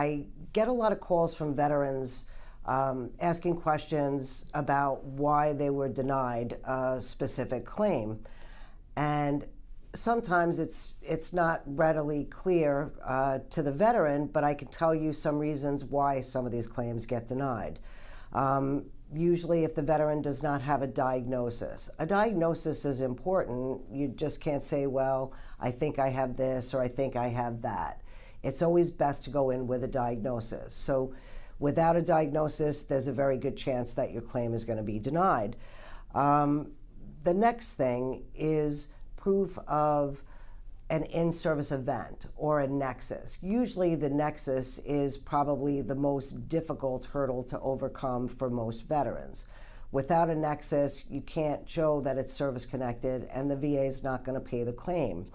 I get a lot of calls from veterans asking questions about why they were denied a specific claim. And sometimes it's not readily clear to the veteran, but I can tell you some reasons why some of these claims get denied. Usually if the veteran does not have a diagnosis. A diagnosis is important. You just can't say, well, I think I have this or I think I have that. It's always best to go in with a diagnosis. So without a diagnosis, there's a very good chance that your claim is going to be denied. The next thing is proof of an in-service event or a nexus. Usually the nexus is probably the most difficult hurdle to overcome for most veterans. Without a nexus, you can't show that it's service-connected and the VA is not going to pay the claim.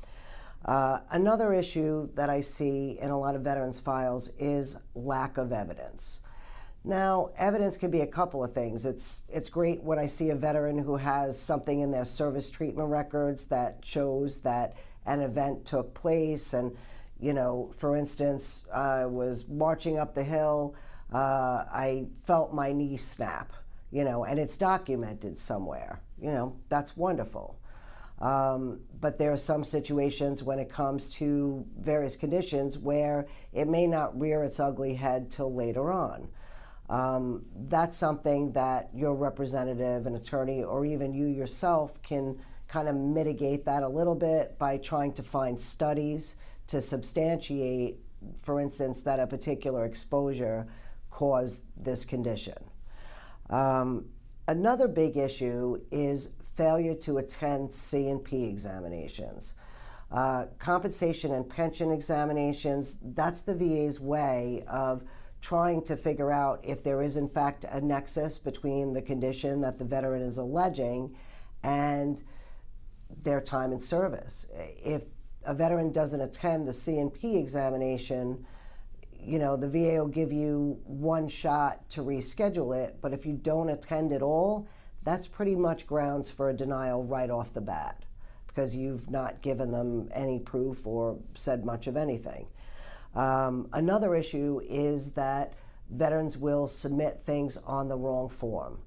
Another issue that I see in a lot of veterans' files is lack of evidence. Now, evidence can be a couple of things. It's great when I see a veteran who has something in their service treatment records that shows that an event took place and, you know, for instance, I was marching up the hill, I felt my knee snap, you know, and it's documented somewhere. You know, that's wonderful. But there are some situations when it comes to various conditions where it may not rear its ugly head till later on. That's something that your representative, an attorney, or even you yourself can kind of mitigate that a little bit by trying to find studies to substantiate, for instance, that a particular exposure caused this condition. Another big issue is failure to attend C&P examinations. Compensation and pension examinations, that's the VA's way of trying to figure out if there is in fact a nexus between the condition that the veteran is alleging and their time in service. If a veteran doesn't attend the C&P examination, you know, the VA will give you one shot to reschedule it, but if you don't attend at all, that's pretty much grounds for a denial right off the bat because you've not given them any proof or said much of anything. Another issue is that veterans will submit things on the wrong form.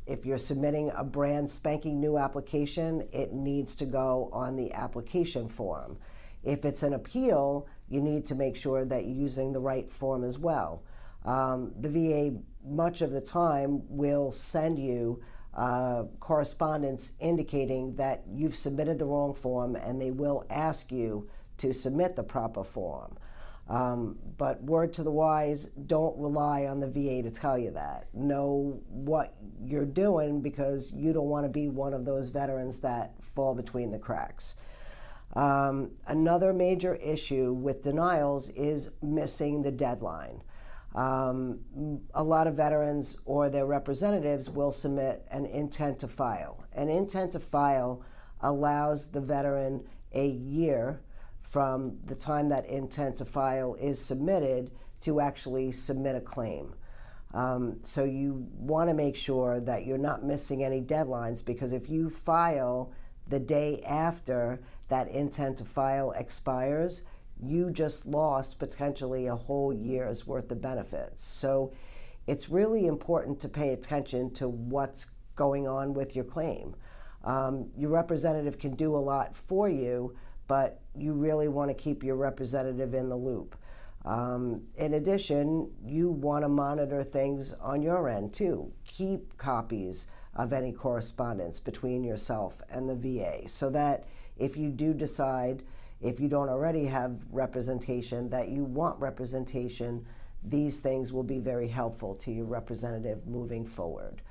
If you're submitting a brand spanking new application, it needs to go on the application form. If it's an appeal, you need to make sure that you're using the right form as well. The VA, much of the time, will send you correspondence indicating that you've submitted the wrong form and they will ask you to submit the proper form. But word to the wise, don't rely on the VA to tell you that. Know what you're doing because you don't want to be one of those veterans that fall between the cracks. Another major issue with denials is missing the deadline. A lot of veterans or their representatives will submit an intent to file. An intent to file allows the veteran a year from the time that intent to file is submitted to actually submit a claim. So you want to make sure that you're not missing any deadlines because if you file the day after that intent to file expires, you just lost potentially a whole year's worth of benefits. So it's really important to pay attention to what's going on with your claim. Your representative can do a lot for you, but you really want to keep your representative in the loop. In addition, you want to monitor things on your end too. Keep copies of any correspondence between yourself and the VA so that if you do decide, if you don't already have representation, that you want representation, these things will be very helpful to your representative moving forward.